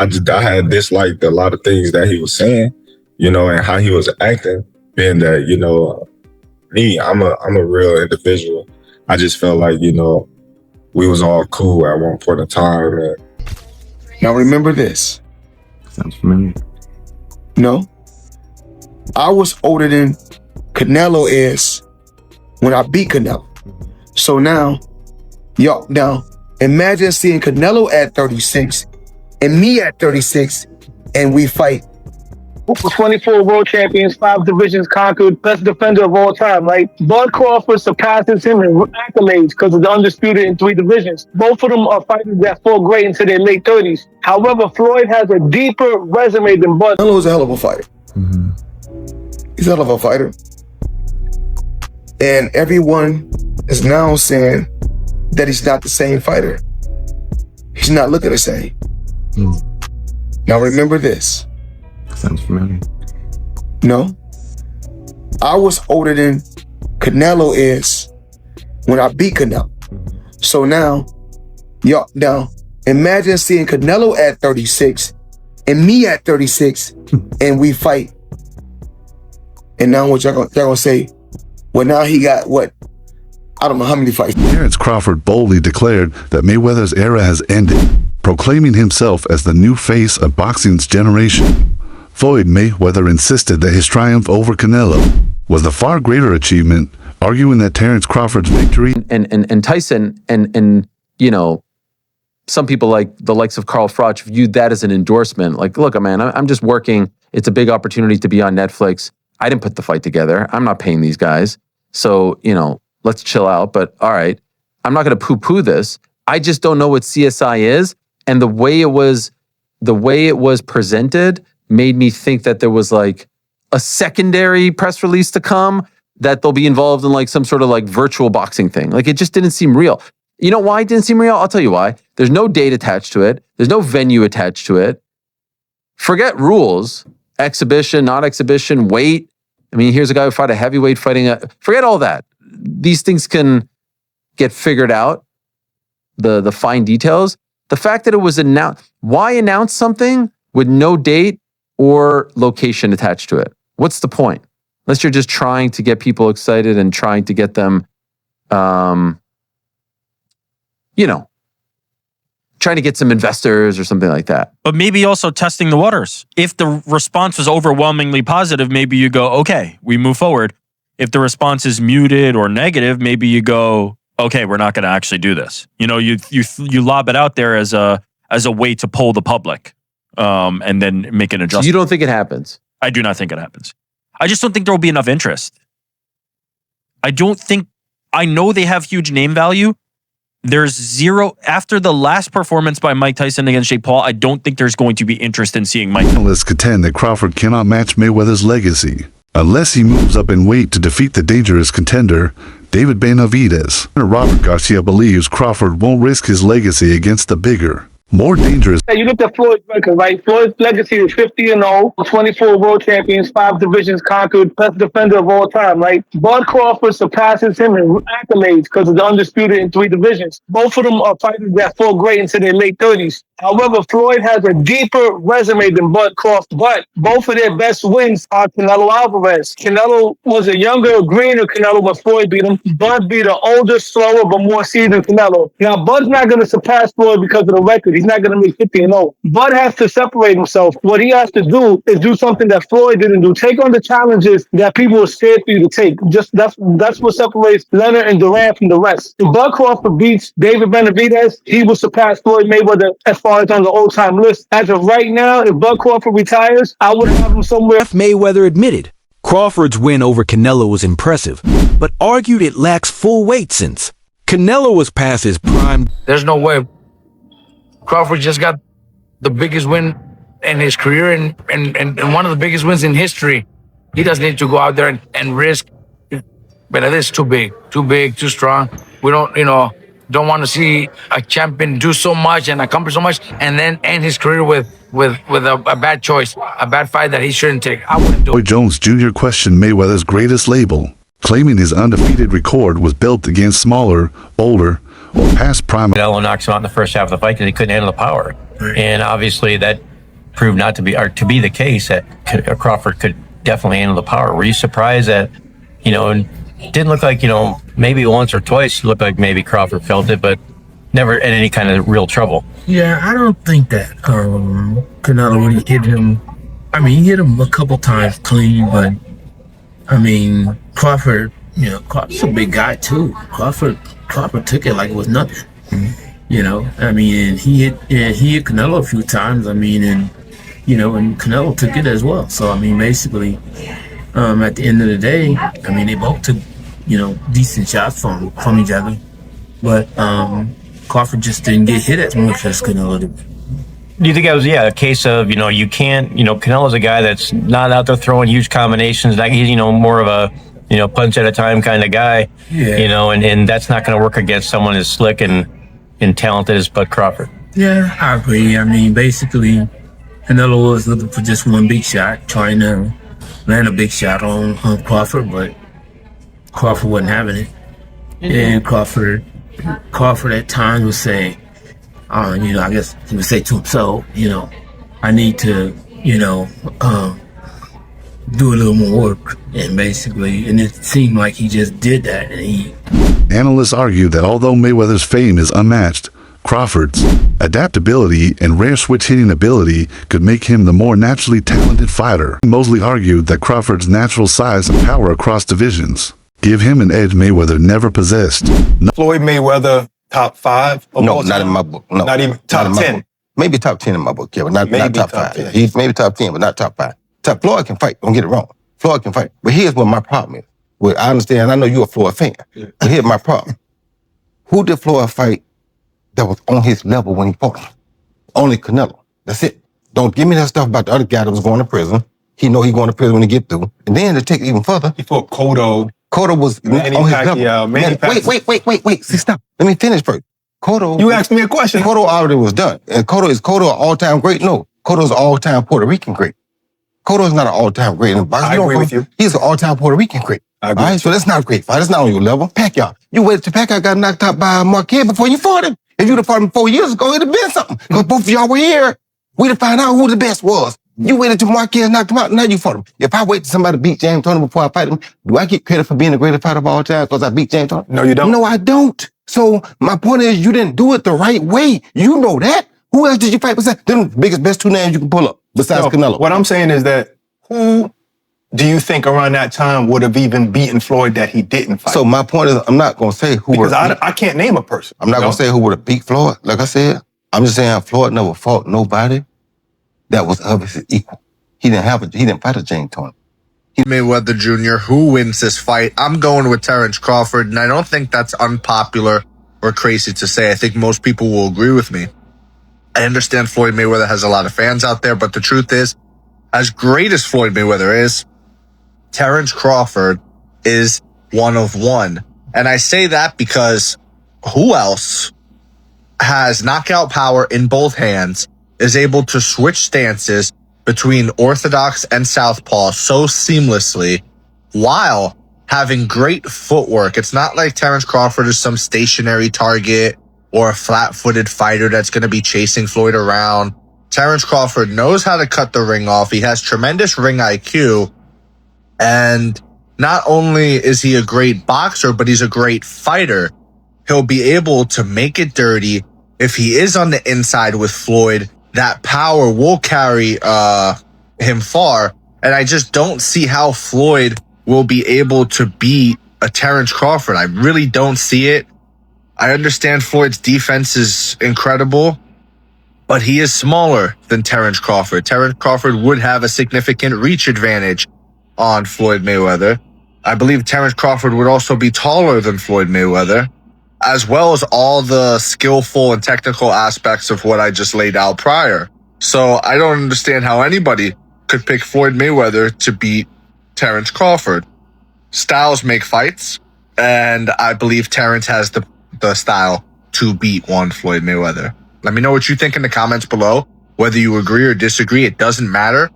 I had disliked a lot of things that he was saying, and how he was acting. Being that, me, I'm a real individual. I just felt like, we was all cool at one point in time. And now remember this. Sounds familiar. No, I was older than Canelo is when I beat Canelo. So now, imagine seeing Canelo at 36 and me at 36, and we fight. 24 world champions, 5 divisions conquered, best defender of all time, right? Bud Crawford surpasses him in accolades because of the undisputed in 3 divisions. Both of them are fighters that fought great into their late 30s. However, Floyd has a deeper resume than Bud. Canelo is a hell of a fighter. He's a hell of a fighter. And everyone is now saying that he's not the same fighter. He's not looking the same. Now remember this. Sounds familiar. No, I was older than Canelo is when I beat Canelo. So now, imagine seeing Canelo at 36 and me at 36, and we fight. And now what y'all gonna say? Well, now he got what? I don't know how many fights. Terence Crawford boldly declared that Mayweather's era has ended, proclaiming himself as the new face of boxing's generation. Floyd Mayweather insisted that his triumph over Canelo was the far greater achievement, arguing that Terence Crawford's victory and Tyson and some people like the likes of Carl Froch viewed that as an endorsement. Like, look, man, I'm just working. It's a big opportunity to be on Netflix. I didn't put the fight together. I'm not paying these guys. So, let's chill out. But all right, I'm not going to poo-poo this. I just don't know what CSI is. And the way it was presented made me think that there was like a secondary press release to come, that they'll be involved in like some sort of like virtual boxing thing. Like, it just didn't seem real. You know why it didn't seem real? I'll tell you why. There's no date attached to it. There's no venue attached to it. Forget rules, exhibition, not exhibition, weight. I mean, here's a guy who fought a heavyweight fighting forget all that. These things can get figured out, the fine details. The fact that it was announced, why announce something with no date or location attached to it? What's the point? Unless you're just trying to get people excited and trying to get them, trying to get some investors or something like that. But maybe also testing the waters. If the response was overwhelmingly positive, maybe you go, okay, we move forward. If the response is muted or negative, maybe you go, okay, we're not going to actually do this. You lob it out there as a way to poll the public, and then make an adjustment. So you don't think it happens? I do not think it happens. I just don't think there will be enough interest. I know they have huge name value. There's zero, after the last performance by Mike Tyson against Jake Paul, I don't think there's going to be interest in seeing Mike. Analysts contend that Crawford cannot match Mayweather's legacy unless he moves up in weight to defeat the dangerous contender, David Benavidez. Robert Garcia believes Crawford won't risk his legacy against the bigger, more dangerous. You look at Floyd's record, right? Floyd's legacy is 50-0, 24 world champions, 5 divisions conquered, best defender of all time, right? Bud Crawford surpasses him in accolades because of the undisputed in 3 divisions. Both of them are fighters that fought great into their late 30s. However, Floyd has a deeper resume than Bud Crawford, but both of their best wins are Canelo Alvarez. Canelo was a younger, greener Canelo when Floyd beat him. Bud beat an older, slower, but more seasoned Canelo. Now, Bud's not going to surpass Floyd because of the record. He's not going to make 50-0. Bud has to separate himself. What he has to do is do something that Floyd didn't do. Take on the challenges that people are scared for you to take. Just that's what separates Leonard and Durant from the rest. If Bud Crawford beats David Benavidez, he will surpass Floyd Mayweather as far as on the all-time list. As of right now, if Bud Crawford retires, I would have him somewhere. Mayweather admitted Crawford's win over Canelo was impressive, but argued it lacks full weight since Canelo was past his prime. There's no way. Crawford just got the biggest win in his career and one of the biggest wins in history. He doesn't need to go out there and risk. But it is too big, too strong. We don't want to see a champion do so much and accomplish so much and then end his career with a bad choice, a bad fight that he shouldn't take. I wouldn't do it. Roy Jones Jr. questioned Mayweather's greatest label, claiming his undefeated record was built against smaller, older, or past prime. Canelo knocks him out in the first half of the fight because he couldn't handle the power. And obviously that proved not to be, or to be the case, that Crawford could definitely handle the power. Were you surprised that, and it didn't look like, maybe once or twice it looked like maybe Crawford felt it, but never in any kind of real trouble? Yeah, I don't think that Canelo really hit him. I mean, he hit him a couple times clean, but I mean, Crawford, Crawford's a big guy too. Crawford took it like it was nothing. I mean, and he hit Canelo a few times. I mean, and Canelo took it as well. So I mean, basically, at the end of the day, I mean, they both took decent shots from each other, but Crawford just didn't get hit as much as Canelo did. Do you think that was, a case of, you can't, Canelo's a guy that's not out there throwing huge combinations. Like he's, more of a, punch at a time kind of guy, and that's not going to work against someone as slick and talented as Bud Crawford. Yeah, I agree. I mean, basically, Canelo was looking for just one big shot, trying to land a big shot on Crawford, but Crawford wasn't having it. And Crawford at times would say, I guess he would say to himself, I need to, do a little more work. And basically, and it seemed like he just did that. And Analysts argue that although Mayweather's fame is unmatched, Crawford's adaptability and rare switch-hitting ability could make him the more naturally talented fighter. Mosley argued that Crawford's natural size and power across divisions give him an edge Mayweather never possessed. Floyd Mayweather, top 5? No, not in my book. No, not even top 10. Maybe top 10 in my book, yeah, but not top 5. 10. He's maybe top 10, but not top 5. Floyd can fight. Don't get it wrong. Floyd can fight. But here's what my problem is. Well, I understand. I know you're a Floyd fan. Yeah. But here's my problem. Who did Floyd fight that was on his level when he fought him? Only Canelo. That's it. Don't give me that stuff about the other guy that was going to prison. He know he going to prison when he get through. And then to take it even further, he fought Cotto. Cotto was Manny on his Pacquiao, level. Wait. See, stop. Let me finish first. Cotto. You asked me a question. Cotto already was done. And is Cotto an all-time great? No. Cotto's an all-time Puerto Rican great. Cotto's not an all-time great in boxing. I agree with you. He's an all-time Puerto Rican great. I agree. All right, so that's not a great fight. That's not on your level. Pacquiao. You waited till Pacquiao got knocked out by Marquez before you fought him. If you'd have fought him 4 years ago, it'd have been something. Because both of y'all were here. We'd have found out who the best was. You waited till Marquez knocked him out, now you fought him. If I wait till somebody beat James Toney before I fight him, do I get credit for being the greatest fighter of all time because I beat James Toney? No, you don't. No, I don't. So my point is, you didn't do it the right way. You know that. Who else did you fight besides them? Best 2 names you can pull up besides Canelo. What I'm saying is that who do you think around that time would have even beaten Floyd that he didn't fight? So my point is, I'm not going to say who because I can't name a person. I'm not going to say who would have beat Floyd. Like I said, I'm just saying Floyd never fought nobody that was obviously equal. He didn't fight a James Toney. Mayweather Jr., who wins this fight? I'm going with Terence Crawford, and I don't think that's unpopular or crazy to say. I think most people will agree with me. I understand Floyd Mayweather has a lot of fans out there, but the truth is, as great as Floyd Mayweather is, Terence Crawford is one of one. And I say that because who else has knockout power in both hands, is able to switch stances between orthodox and southpaw so seamlessly while having great footwork? It's not like Terence Crawford is some stationary target or a flat-footed fighter that's going to be chasing Floyd around. Terence Crawford knows how to cut the ring off. He has tremendous ring IQ. And not only is he a great boxer, but he's a great fighter. He'll be able to make it dirty. If he is on the inside with Floyd, that power will carry him far. And I just don't see how Floyd will be able to beat a Terence Crawford. I really don't see it. I understand Floyd's defense is incredible, but he is smaller than Terence Crawford. Terence Crawford would have a significant reach advantage on Floyd Mayweather. I believe Terence Crawford would also be taller than Floyd Mayweather, as well as all the skillful and technical aspects of what I just laid out prior. So I don't understand how anybody could pick Floyd Mayweather to beat Terence Crawford. Styles make fights, and I believe Terence has the style to beat one Floyd Mayweather. Let me know what you think in the comments below. Whether you agree or disagree, it doesn't matter.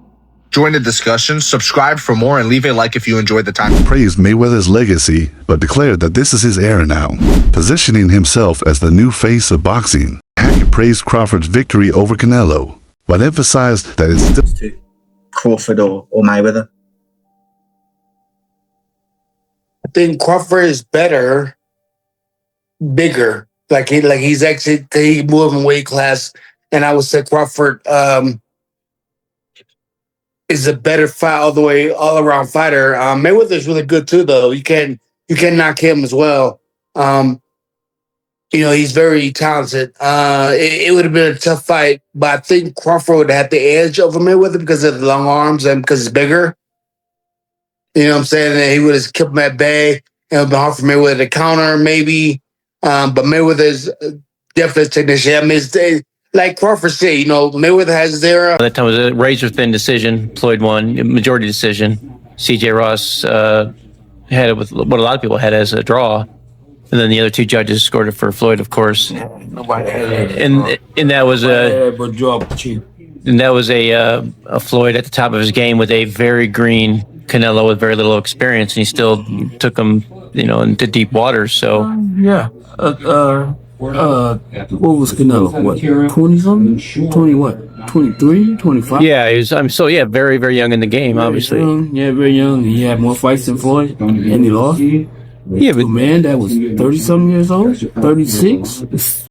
Join the discussion, subscribe for more, and leave a like if you enjoyed the time. Praised Mayweather's legacy, but declared that this is his era now, positioning himself as the new face of boxing. Hackett praised Crawford's victory over Canelo, but emphasized that it's still Crawford or Mayweather? I think Crawford is better, bigger. He's actually he moved in weight class, and I would say Crawford is a better fight all around fighter. Mayweather is really good too, though. You can't knock him as well. He's very talented. It would have been a tough fight, but I think Crawford would have had the edge over Mayweather because of the long arms and because he's bigger. You know what I'm saying? And he would have kept him at bay. It would have been hard for Mayweather to counter, maybe. But Mayweather's definitely a technician. I mean, like Crawford said, Mayweather has his era. That time was a razor-thin decision. Floyd won, majority decision. C.J. Ross had it with what a lot of people had as a draw. And then the other two judges scored it for Floyd, of course. Nobody had it. And that was a Floyd at the top of his game with a very green Canelo with very little experience, and he still took him, into deep waters. So what was Canelo? What, 20 something? 20 what? 23, 25? Yeah, he was. Very, very young in the game, obviously. Very young. He had more fights than Floyd, and he lost. Yeah, but man, that was 30 something years old, 36.